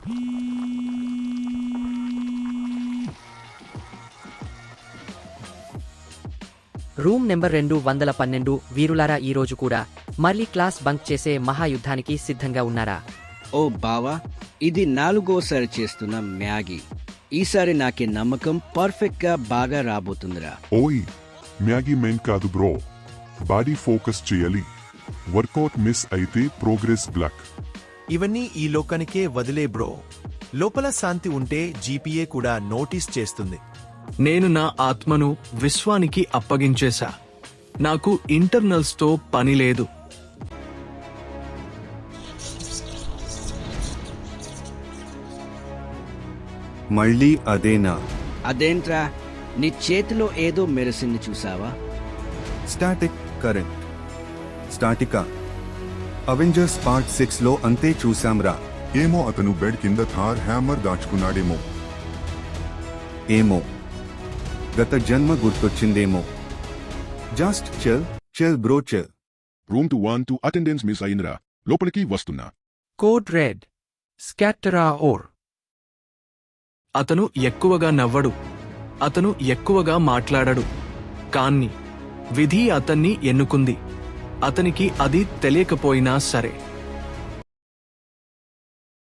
Room number 212 వీరులారా, ఈరోజు కూడా మళ్ళీ క్లాస్ బంక్ చేసే మహాయుద్ధానికి సిద్ధంగా ఉన్నారా? ఓ బావా, ఇది 4వసారి చేస్తున్న మ్యాగీ. ఈసారి నాకే నమ్మకం పర్ఫెక్ట్గా బాగా రాబోతుందిరా. ఓయ్, మ్యాగీ మెయిన్ కాదు బ్రో, బాడీ ఫోకస్ చేయాలి. వర్కౌట్ మిస్ అయితే ప్రోగ్రెస్ బ్లాక్. ఇవన్నీ ఈ లోకానికే వదిలే బ్రో. లోపల శాంతి ఉంటే జీపీఏ కూడా నోటీస్ చేస్తుంది. నేను నా ఆత్మను విశ్వానికి అప్పగించేశా. నాకు ఇంటర్నల్స్తో పని లేదు. మళ్ళీ అదేనా? అదేంట్రా, నీ చేతిలో ఏదో మెరిసింది చూసావా? Static current. స్టాటికా అవెంజర్స్ పార్ట్ 6లో అంతే చూసాంరా. ఏమో, అతను బెడ్ కింద థార్ హ్యామర్ దాచుకున్నాడేమో. ఏమో, గత జన్మ గుర్తొచ్చిందేమో. Just chill bro chill. Room 212 attendance miss అయిందిరా, లోపలికి వస్తున్నా. కోడ్ రెడ్ స్కాటరా ఓర్. అతను ఎక్కువగా నవ్వడు, అతను ఎక్కువగా మాట్లాడడు. కాన్ని విధి అతన్ని ఎన్నుకుంది. అతనికి అది తెలియకపోయినా సరే.